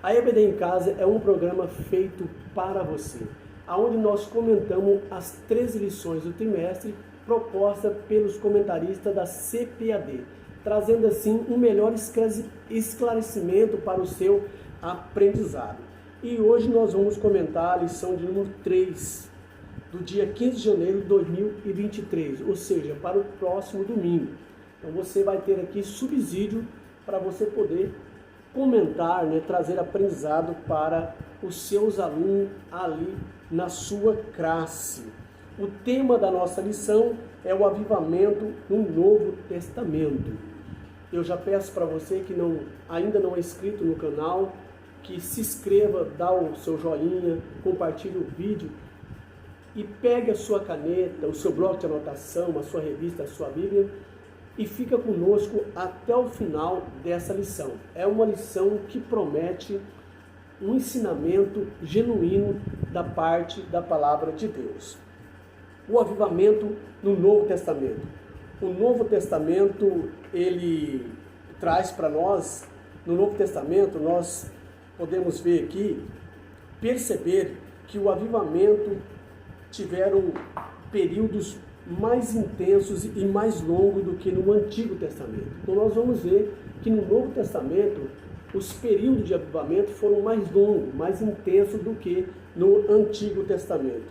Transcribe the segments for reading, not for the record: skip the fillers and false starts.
A EBD em Casa é um programa feito para você, onde nós comentamos as 13 lições do trimestre propostas pelos comentaristas da CPAD, trazendo assim um melhor esclarecimento para o seu aprendizado. E hoje nós vamos comentar a lição de número 3, do dia 15 de janeiro de 2023, ou seja, para o próximo domingo. Então você vai ter aqui subsídio para você poder comentar, trazer aprendizado para os seus alunos ali na sua classe. O tema da nossa lição é o avivamento no Novo Testamento. Eu já peço para você que ainda não é inscrito no canal, que se inscreva, dá o seu joinha, compartilhe o vídeo e pegue a sua caneta, o seu bloco de anotação, a sua revista, a sua Bíblia e fica conosco até o final dessa lição. É uma lição que promete um ensinamento genuíno da parte da Palavra de Deus. O avivamento no Novo Testamento. O Novo Testamento, ele traz para nós, no Novo Testamento, nós podemos ver aqui, perceber que o avivamento tiveram períodos mais intensos e mais longos do que no Antigo Testamento. Então nós vamos ver que no Novo Testamento os períodos de avivamento foram mais longos, mais intensos do que no Antigo Testamento.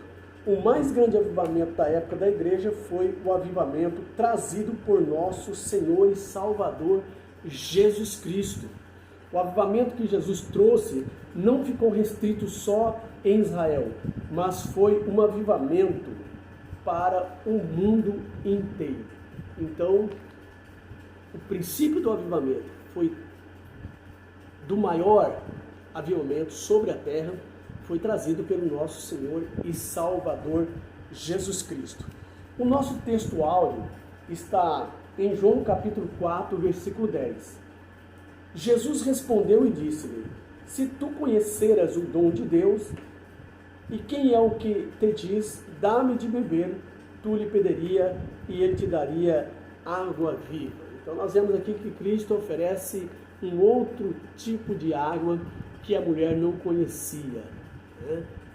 O mais grande avivamento da época da igreja foi o avivamento trazido por nosso Senhor e Salvador Jesus Cristo. O avivamento que Jesus trouxe não ficou restrito só em Israel, mas foi um avivamento para o mundo inteiro. Então, o princípio do avivamento foi do maior avivamento sobre a terra, foi trazido pelo nosso Senhor e Salvador Jesus Cristo. O nosso texto áudio está em João capítulo 4, versículo 10. Jesus respondeu e disse-lhe: se tu conheceras o dom de Deus, e quem é o que te diz, dá-me de beber, tu lhe pediria e ele te daria água viva. Então nós vemos aqui que Cristo oferece um outro tipo de água que a mulher não conhecia,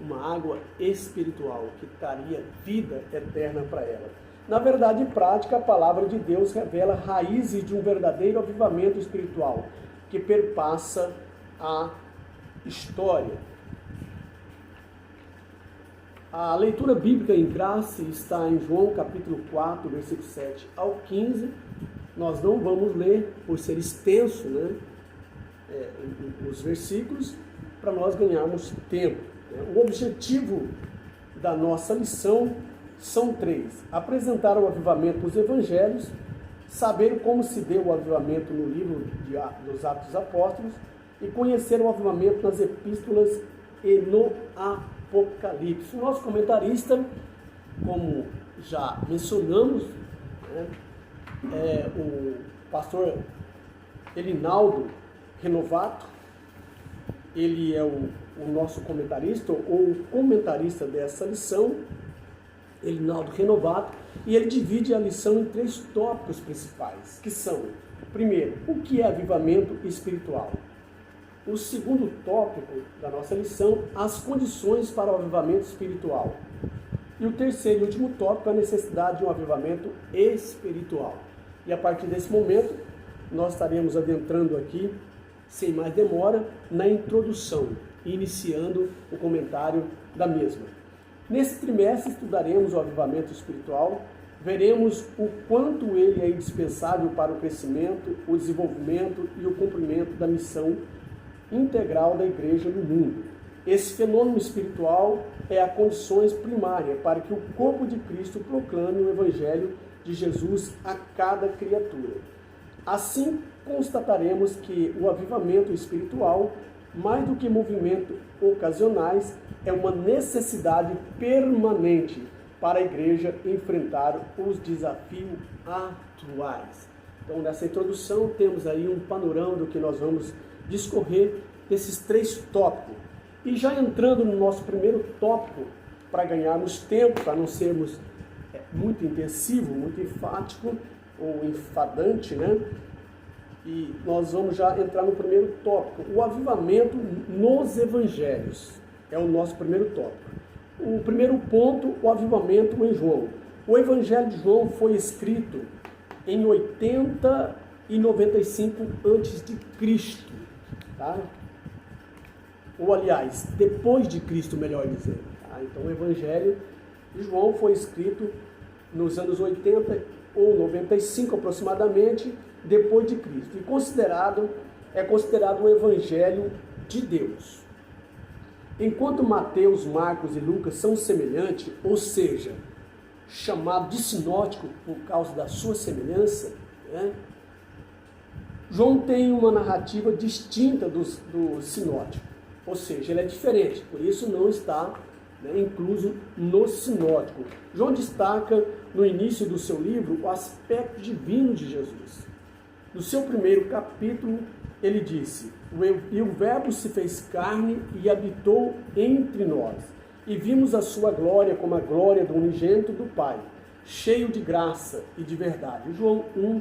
uma água espiritual que daria vida eterna para ela. Na verdade prática, a palavra de Deus revela raízes de um verdadeiro avivamento espiritual que perpassa a história. A leitura bíblica em classe está em João capítulo 4, versículo 7 ao 15. Nós não vamos ler, por ser extenso, os versículos, para nós ganharmos tempo. O objetivo da nossa lição são 3. Apresentar o avivamento nos evangelhos, saber como se deu o avivamento no livro dos Atos dos Apóstolos e conhecer o avivamento nas epístolas e no Apocalipse. O nosso comentarista, como já mencionamos, é o pastor Elinaldo Renovato. Ele é o nosso comentarista, ou o comentarista dessa lição, Elinaldo Renovato, e ele divide a lição em 3 tópicos principais, que são, primeiro, o que é avivamento espiritual? O segundo tópico da nossa lição, as condições para o avivamento espiritual. E o terceiro e último tópico, a necessidade de um avivamento espiritual. E a partir desse momento, nós estaremos adentrando aqui, sem mais demora, na introdução, iniciando o comentário da mesma. Nesse trimestre estudaremos o avivamento espiritual, veremos o quanto ele é indispensável para o crescimento, o desenvolvimento e o cumprimento da missão integral da igreja no mundo. Esse fenômeno espiritual é a condição primária para que o corpo de Cristo proclame o evangelho de Jesus a cada criatura. Assim, constataremos que o avivamento espiritual, mais do que movimentos ocasionais, é uma necessidade permanente para a igreja enfrentar os desafios atuais. Então, nessa introdução, temos aí um panorama do que nós vamos discorrer desses 3 tópicos. E já entrando no nosso primeiro tópico, para ganharmos tempo, para não sermos muito intensivo, muito enfático ou enfadante, E nós vamos já entrar no primeiro tópico, o avivamento nos evangelhos. É o nosso primeiro tópico. O primeiro ponto, o avivamento em João. O evangelho de João foi escrito em 80 e 95 a.C., tá? Ou aliás, depois de Cristo, melhor dizendo. Tá? Então o evangelho de João foi escrito nos anos 80 ou 95 aproximadamente, depois de Cristo. E é considerado o evangelho de Deus. Enquanto Mateus, Marcos e Lucas são semelhantes, ou seja, chamado de sinótico por causa da sua semelhança, né? João tem uma narrativa distinta do sinótico, ou seja, ele é diferente, por isso não está, né, incluso no sinótico. João destaca no início do seu livro o aspecto divino de Jesus. No seu primeiro capítulo, ele disse: "E o Verbo se fez carne e habitou entre nós, e vimos a sua glória como a glória do unigênito do Pai, cheio de graça e de verdade." João 1,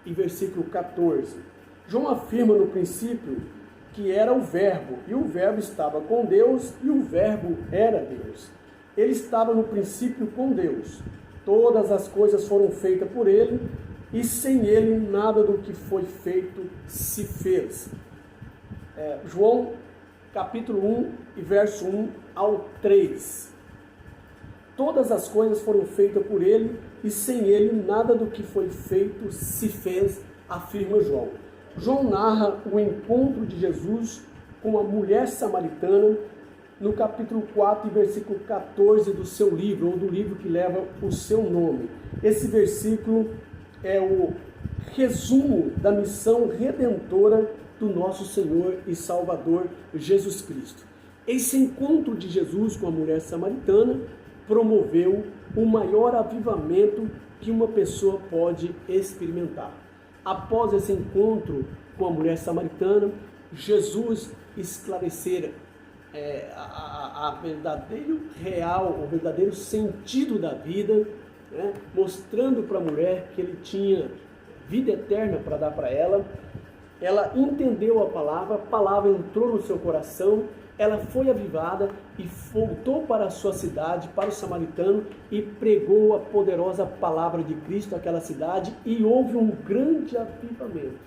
e versículo 14. João afirma no princípio que era o Verbo, e o Verbo estava com Deus, e o Verbo era Deus. Ele estava no princípio com Deus. Todas as coisas foram feitas por ele, e sem ele nada do que foi feito se fez. João capítulo 1 e verso 1 ao 3. Todas as coisas foram feitas por ele, e sem ele nada do que foi feito se fez, afirma João. João narra o encontro de Jesus com a mulher samaritana no capítulo 4 e versículo 14 do seu livro, ou do livro que leva o seu nome. Esse versículo é o resumo da missão redentora do nosso Senhor e Salvador Jesus Cristo. Esse encontro de Jesus com a mulher samaritana promoveu o maior avivamento que uma pessoa pode experimentar. Após esse encontro com a mulher samaritana, Jesus esclarecer o verdadeiro sentido da vida, né? Mostrando para a mulher que ele tinha vida eterna para dar para ela. Ela entendeu a palavra entrou no seu coração, ela foi avivada e voltou para a sua cidade, para o samaritano, e pregou a poderosa palavra de Cristo àquela cidade, e houve um grande avivamento.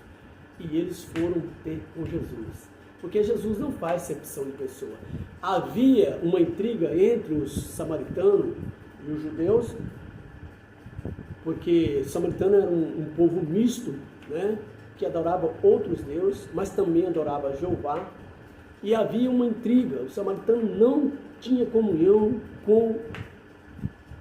E eles foram ter com Jesus. Porque Jesus não faz acepção de pessoa. Havia uma intriga entre os samaritanos e os judeus, porque o samaritano era um povo misto, né, que adorava outros deuses, mas também adorava Jeová. E havia uma intriga, o samaritano não tinha comunhão com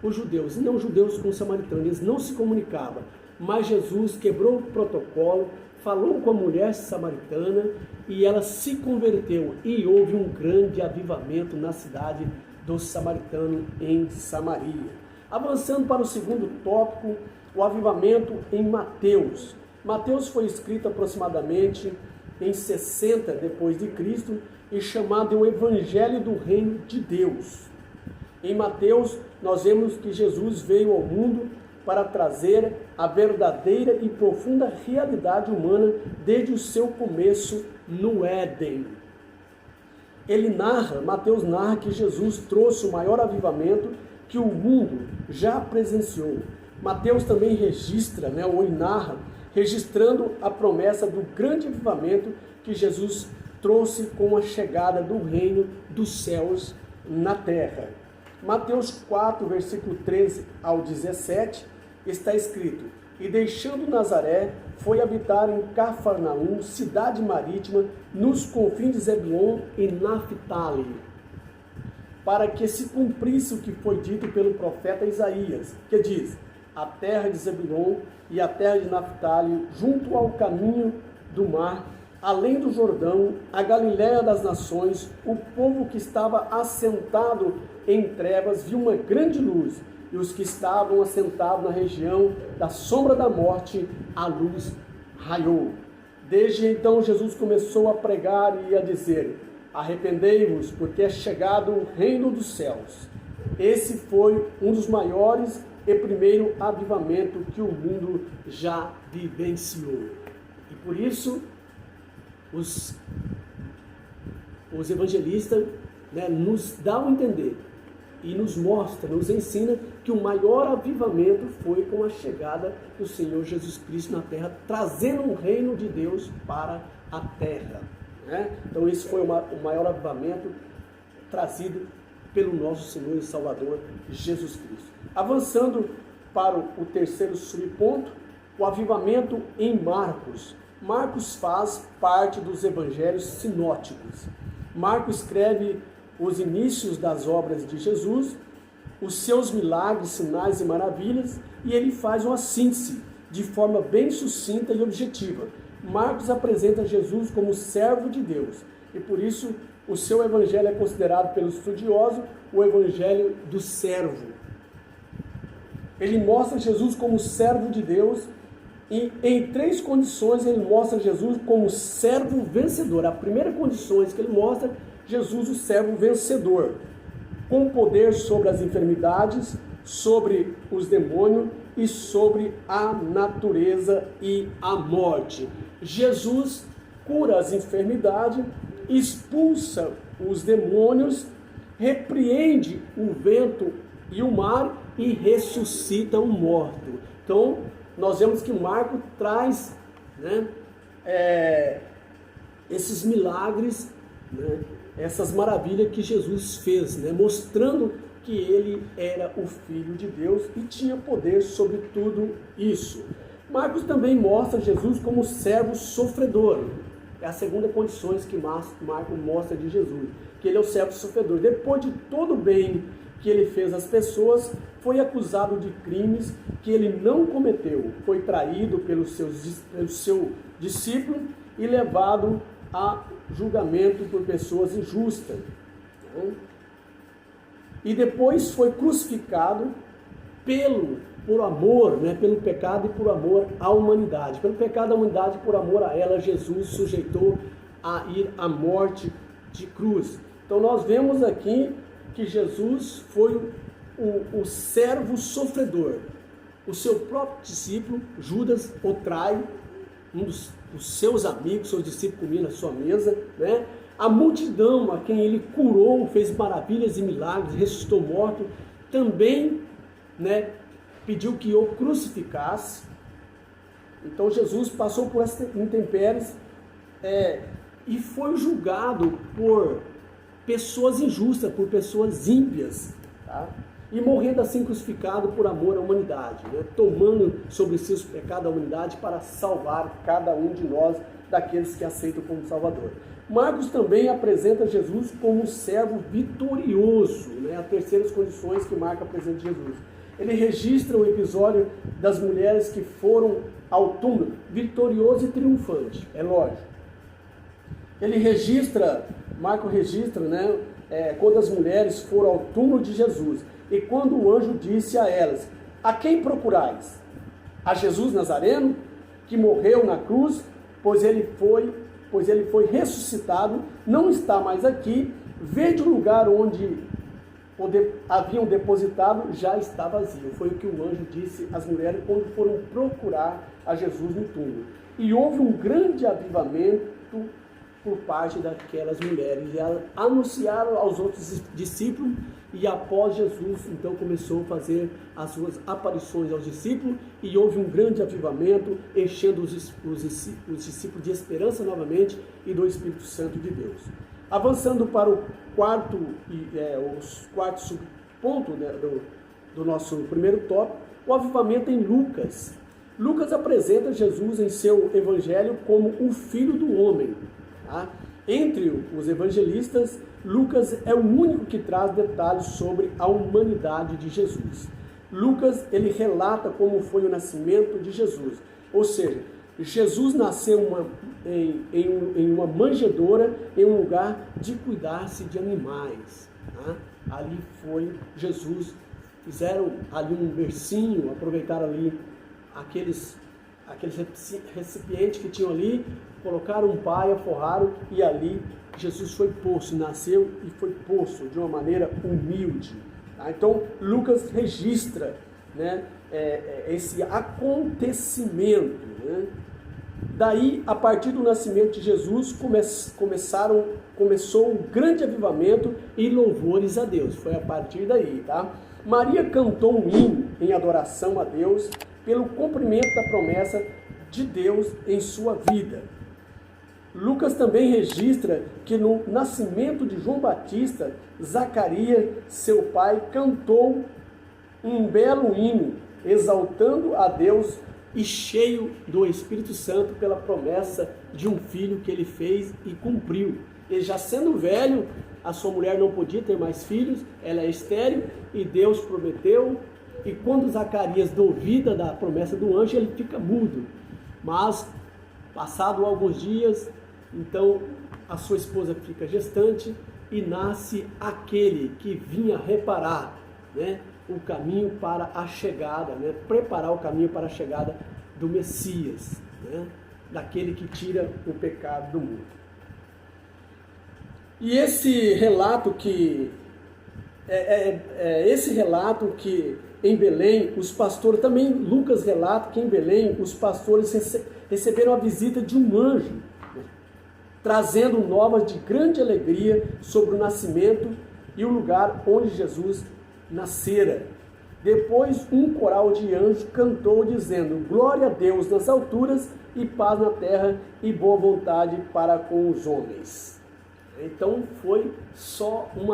os judeus, e não os judeus com os samaritanos, eles não se comunicavam. Mas Jesus quebrou o protocolo, falou com a mulher samaritana, e ela se converteu, e houve um grande avivamento na cidade dos samaritanos em Samaria. Avançando para o segundo tópico, o avivamento em Mateus. Mateus foi escrito aproximadamente em 60 depois de Cristo, e chamado o Evangelho do Reino de Deus. Em Mateus, nós vemos que Jesus veio ao mundo para trazer a verdadeira e profunda realidade humana desde o seu começo no Éden. Mateus narra que Jesus trouxe o maior avivamento que o mundo já presenciou. Mateus também registra, ou narra, registrando a promessa do grande avivamento que Jesus trouxe com a chegada do reino dos céus na terra. Mateus 4, versículo 13 ao 17, está escrito: "E deixando Nazaré, foi habitar em Cafarnaum, cidade marítima, nos confins de Zebulon e Naphtali, para que se cumprisse o que foi dito pelo profeta Isaías, que diz: a terra de Zebulon e a terra de Naphtali, junto ao caminho do mar, além do Jordão, a Galiléia das nações, o povo que estava assentado em trevas viu uma grande luz, e os que estavam assentados na região da sombra da morte, a luz raiou." Desde então Jesus começou a pregar e a dizer: "Arrependei-vos, porque é chegado o reino dos céus." Esse foi um dos maiores e primeiro avivamento que o mundo já vivenciou. E por isso, os evangelistas, né, nos dão a entender e nos mostra, nos ensina que o maior avivamento foi com a chegada do Senhor Jesus Cristo na terra, trazendo um reino de Deus para a terra, né? Então esse foi o maior avivamento trazido pelo nosso Senhor e Salvador Jesus Cristo. Avançando para o terceiro subponto, o avivamento em Marcos. Marcos faz parte dos evangelhos sinóticos. Marcos escreve os inícios das obras de Jesus, os seus milagres, sinais e maravilhas, e ele faz uma síntese de forma bem sucinta e objetiva. Marcos apresenta Jesus como servo de Deus, e por isso o seu evangelho é considerado pelos estudiosos o evangelho do servo. Ele mostra Jesus como servo de Deus, e em 3 condições ele mostra Jesus como servo vencedor. A primeira condição que ele mostra Jesus, o servo vencedor, com poder sobre as enfermidades, sobre os demônios e sobre a natureza e a morte. Jesus cura as enfermidades, expulsa os demônios, repreende o vento e o mar e ressuscita o morto. Então, nós vemos que Marcos traz, né, esses milagres, né, essas maravilhas que Jesus fez, né, mostrando que ele era o Filho de Deus e tinha poder sobre tudo isso. Marcos também mostra Jesus como servo sofredor. É a segunda condição que Marcos mostra de Jesus, que ele é o servo sofredor. Depois de todo o bem que ele fez às pessoas, foi acusado de crimes que ele não cometeu. Foi traído pelo seu discípulo e levado a julgamento por pessoas injustas. E depois foi crucificado por amor, né, pelo pecado e por amor à humanidade. Pelo pecado da humanidade, por amor a ela, Jesus sujeitou a ir à morte de cruz. Então nós vemos aqui que Jesus foi o servo sofredor. O seu próprio discípulo, Judas, o trai, um dos seus amigos, seus discípulos comiam na sua mesa, né? A multidão a quem ele curou, fez maravilhas e milagres, ressuscitou morto, também, né, pediu que o crucificasse. Então Jesus passou por essas intempéries e foi julgado por pessoas injustas, por pessoas ímpias, tá? E morrendo assim crucificado por amor à humanidade, né? Tomando sobre si os pecados da humanidade para salvar cada um de nós, daqueles que aceitam como Salvador. Marcos também apresenta Jesus como um servo vitorioso, né? A terceira condições que Marcos apresenta Jesus. Ele registra o episódio das mulheres que foram ao túmulo, vitorioso e triunfante, é lógico. Marcos registra, né, quando as mulheres foram ao túmulo de Jesus, e quando o anjo disse a elas: a quem procurais? A Jesus Nazareno, que morreu na cruz, pois ele foi ressuscitado, não está mais aqui, vede o lugar onde haviam depositado, já está vazio. Foi o que o anjo disse às mulheres quando foram procurar a Jesus no túmulo. E houve um grande avivamento por parte daquelas mulheres. E elas anunciaram aos outros discípulos, e após Jesus, então, começou a fazer as suas aparições aos discípulos, e houve um grande avivamento, enchendo os discípulos de esperança novamente e do Espírito Santo de Deus. Avançando para o quarto subponto, né, do nosso primeiro tópico, o avivamento em Lucas. Lucas apresenta Jesus em seu evangelho como o Filho do Homem. Tá? Entre os evangelistas, Lucas é o único que traz detalhes sobre a humanidade de Jesus. Lucas, ele relata como foi o nascimento de Jesus, ou seja, Jesus nasceu em uma manjedoura, em um lugar de cuidar-se de animais. Tá? Ali foi Jesus, fizeram ali um bercinho, aproveitaram ali aqueles recipientes que tinham ali, colocaram um paia, forraram, e ali Jesus foi posto, nasceu e foi posto de uma maneira humilde. Tá? Então Lucas registra, né, esse acontecimento, né? Daí, a partir do nascimento de Jesus, começou um grande avivamento e louvores a Deus. Foi a partir daí, tá? Maria cantou um hino em adoração a Deus pelo cumprimento da promessa de Deus em sua vida. Lucas também registra que no nascimento de João Batista, Zacarias, seu pai, cantou um belo hino, exaltando a Deus e cheio do Espírito Santo pela promessa de um filho que ele fez e cumpriu. Ele já sendo velho, a sua mulher não podia ter mais filhos, ela é estéril, e Deus prometeu, e quando Zacarias duvida da promessa do anjo, ele fica mudo. Mas, passado alguns dias, então a sua esposa fica gestante e nasce aquele que vinha reparar, né, o caminho para a chegada, né, preparar o caminho para a chegada do Messias, né, daquele que tira o pecado do mundo. E esse relato que em Belém, os pastores, também Lucas relata que em Belém os pastores receberam a visita de um anjo, né, trazendo novas de grande alegria sobre o nascimento e o lugar onde Jesus nascera. Depois um coral de anjos cantou dizendo: glória a Deus nas alturas e paz na terra e boa vontade para com os homens. Então foi um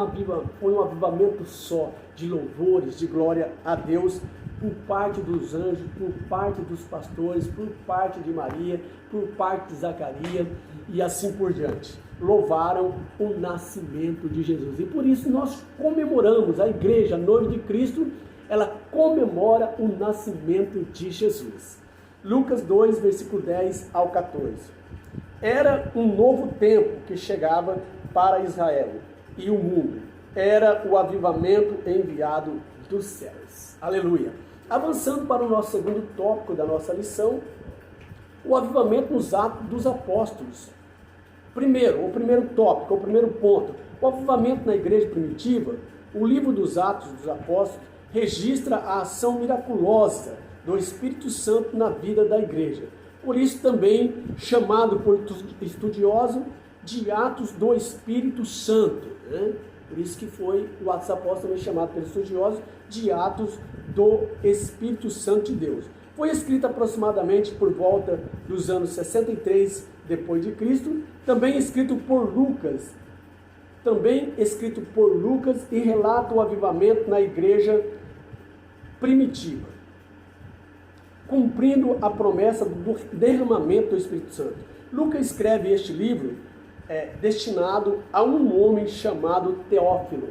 avivamento só de louvores, de glória a Deus por parte dos anjos, por parte dos pastores, por parte de Maria, por parte de Zacarias e assim por diante. Louvaram o nascimento de Jesus. E por isso nós comemoramos, a igreja, a noiva de Cristo, ela comemora o nascimento de Jesus. Lucas 2, versículo 10 ao 14. Era um novo tempo que chegava para Israel e o mundo. Era o avivamento enviado dos céus. Aleluia. Avançando para o nosso segundo tópico da nossa lição, o avivamento nos Atos dos Apóstolos. O primeiro tópico, o primeiro ponto, o avivamento na igreja primitiva. O livro dos Atos dos Apóstolos registra a ação miraculosa do Espírito Santo na vida da igreja. Por isso também chamado por estudioso de Atos do Espírito Santo, né? Por isso que foi o Atos dos Apóstolos também chamado pelos estudiosos de Atos do Espírito Santo de Deus. Foi escrito aproximadamente por volta dos anos 63 depois de Cristo, também escrito por Lucas e relata o avivamento na igreja primitiva, cumprindo a promessa do derramamento do Espírito Santo. Lucas escreve este livro destinado a um homem chamado Teófilo.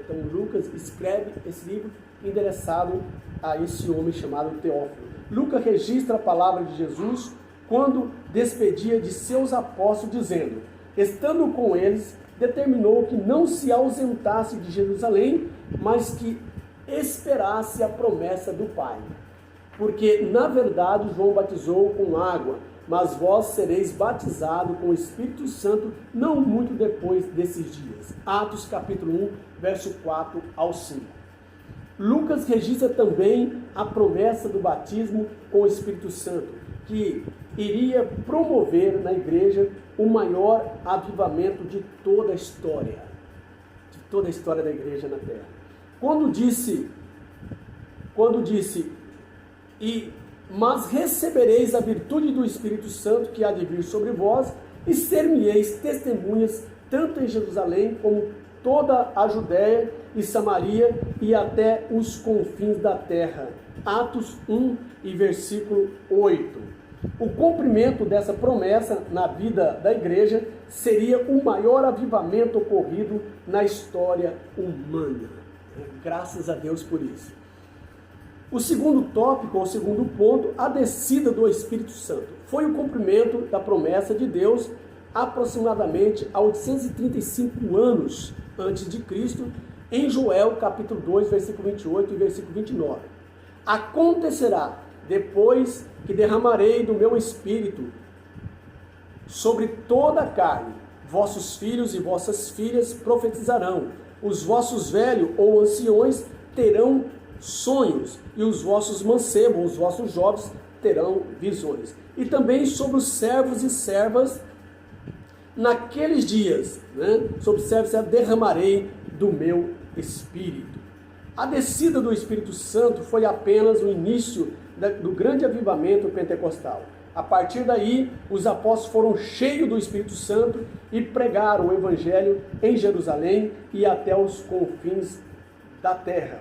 Então Lucas escreve esse livro endereçado a esse homem chamado Teófilo. Lucas registra a palavra de Jesus quando despedia de seus apóstolos, dizendo: estando com eles, determinou que não se ausentasse de Jerusalém, mas que esperasse a promessa do Pai. Porque, na verdade, João batizou com água, mas vós sereis batizados com o Espírito Santo não muito depois desses dias. Atos capítulo 1, verso 4 ao 5. Lucas registra também a promessa do batismo com o Espírito Santo, que iria promover na igreja o maior avivamento de toda a história da igreja na terra. Quando disse, mas recebereis a virtude do Espírito Santo que há de vir sobre vós, e ser-me-eis testemunhas, tanto em Jerusalém como toda a Judéia e Samaria e até os confins da terra. Atos 1 e versículo 8. O cumprimento dessa promessa na vida da igreja seria o maior avivamento ocorrido na história humana. Graças a Deus por isso. O segundo tópico, ou segundo ponto, a descida do Espírito Santo. Foi o cumprimento da promessa de Deus aproximadamente há 835 anos antes de Cristo, em Joel capítulo 2, versículo 28 e versículo 29. Acontecerá, depois que derramarei do meu Espírito sobre toda a carne, vossos filhos e vossas filhas profetizarão, os vossos velhos ou anciões terão sonhos, e os vossos mancebos, os vossos jovens, terão visões. E também sobre os servos e servas naqueles dias, né? Sobre servos e servas derramarei do meu Espírito. A descida do Espírito Santo foi apenas o início do grande avivamento pentecostal. A partir daí, os apóstolos foram cheios do Espírito Santo e pregaram o Evangelho em Jerusalém e até os confins da terra.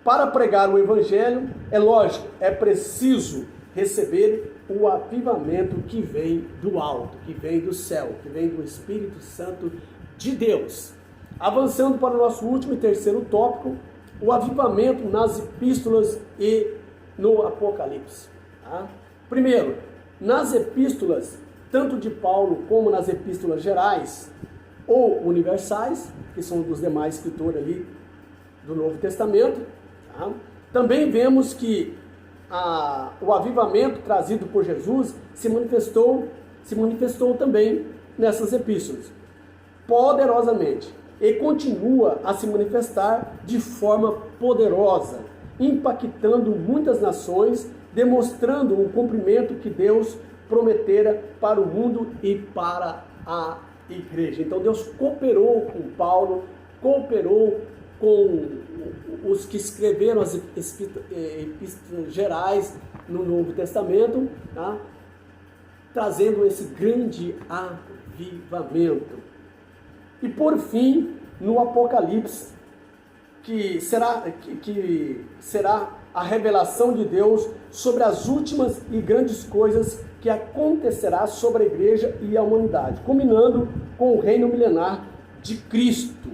Para pregar o Evangelho, é lógico, é preciso receber o avivamento que vem do alto, que vem do céu, que vem do Espírito Santo de Deus. Avançando para o nosso último e terceiro tópico, o avivamento nas epístolas e no Apocalipse. Tá? Primeiro, nas epístolas, tanto de Paulo como nas epístolas gerais ou universais, que são dos demais escritores ali do Novo Testamento, tá? Também vemos que o avivamento trazido por Jesus se manifestou também nessas epístolas, poderosamente, e continua a se manifestar de forma poderosa, impactando muitas nações, demonstrando o cumprimento que Deus prometera para o mundo e para a igreja. Então Deus cooperou com Paulo, cooperou com os que escreveram as epístolas gerais no Novo Testamento, tá? Trazendo esse grande avivamento. E por fim, no Apocalipse, que será a revelação de Deus sobre as últimas e grandes coisas que acontecerá sobre a igreja e a humanidade, culminando com o reino milenar de Cristo.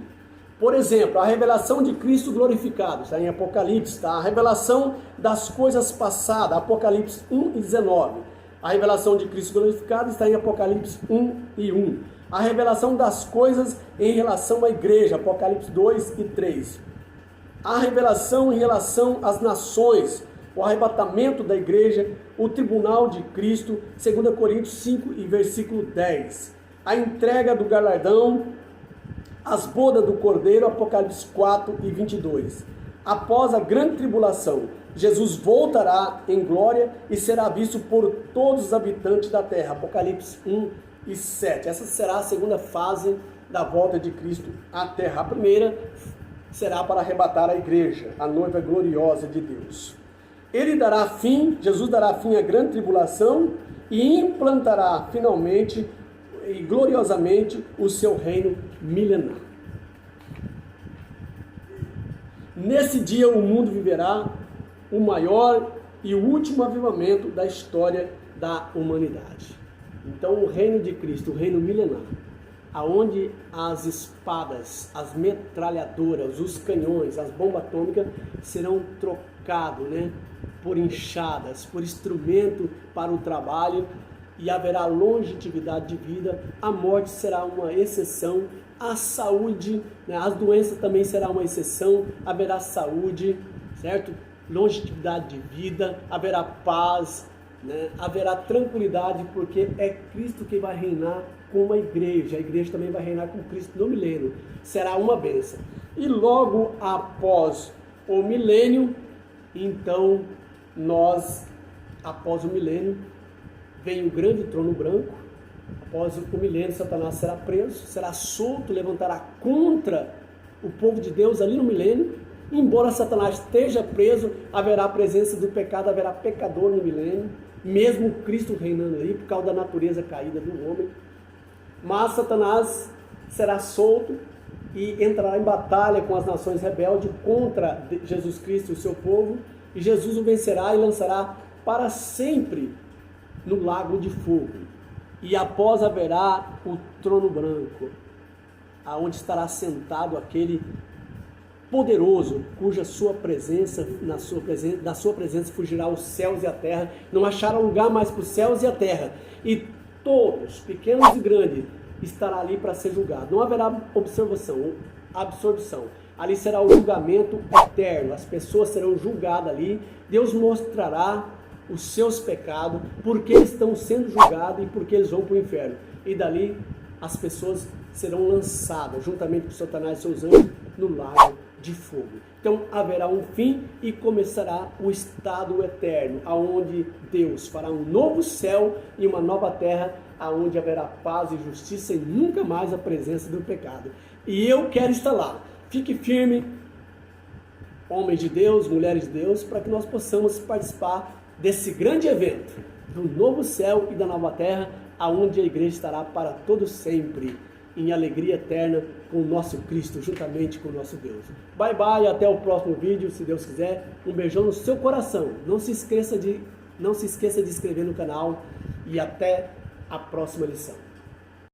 Por exemplo, a revelação de Cristo glorificado, está em Apocalipse, tá? A revelação das coisas passadas, Apocalipse 1 e 19. A revelação de Cristo glorificado está em Apocalipse 1 e 1. A revelação das coisas em relação à igreja, Apocalipse 2 e 3. A revelação em relação às nações, o arrebatamento da igreja, o tribunal de Cristo, 2 Coríntios 5 e versículo 10. A entrega do galardão, as bodas do Cordeiro, Apocalipse 4 e 22. Após a grande tribulação, Jesus voltará em glória e será visto por todos os habitantes da terra, Apocalipse 1 e 7. Essa será a segunda fase da volta de Cristo à terra. A primeira será para arrebatar a igreja, a noiva gloriosa de Deus. Jesus dará fim à grande tribulação e implantará finalmente e gloriosamente o seu reino milenar. Nesse dia o mundo viverá o maior e o último avivamento da história da humanidade. Então o reino de Cristo, o reino milenar, aonde as espadas, as metralhadoras, os canhões, as bombas atômicas serão trocados, por enxadas, por instrumento para o trabalho, e haverá longevidade de vida. A morte será uma exceção, a saúde, as doenças também será uma exceção, haverá saúde, certo? Longevidade de vida, haverá paz, haverá tranquilidade, porque é Cristo que vai reinar com a igreja também vai reinar com Cristo no milênio, será uma bênção. E logo após o milênio, então após o milênio, vem o grande trono branco. Após o milênio, Satanás será preso, será solto, levantará contra o povo de Deus ali no milênio. Embora Satanás esteja preso, haverá a presença do pecado, haverá pecador no milênio, mesmo Cristo reinando ali, por causa da natureza caída do homem. Mas Satanás será solto e entrará em batalha com as nações rebeldes contra Jesus Cristo e o seu povo, e Jesus o vencerá e lançará para sempre no lago de fogo. E após haverá o trono branco, aonde estará sentado aquele poderoso, cuja sua presença, da sua presença fugirá os céus e a terra, não achará lugar mais para os céus e a terra, e todos, pequenos e grandes, estará ali para ser julgado. Não haverá absorção. Ali será o julgamento eterno, as pessoas serão julgadas ali, Deus mostrará os seus pecados, porque eles estão sendo julgados e porque eles vão para o inferno. E dali as pessoas serão lançadas, juntamente com Satanás e seus anjos, no lago de fogo. Então haverá um fim e começará o estado eterno, aonde Deus fará um novo céu e uma nova terra, aonde haverá paz e justiça e nunca mais a presença do pecado. E eu quero estar lá. Fique firme, homens de Deus, mulheres de Deus, para que nós possamos participar desse grande evento, do novo céu e da nova terra, aonde a igreja estará para todo sempre, em alegria eterna com o nosso Cristo, juntamente com o nosso Deus. Bye bye, até o próximo vídeo, se Deus quiser. Um beijão no seu coração. Não se esqueça de inscrever no canal e até a próxima lição.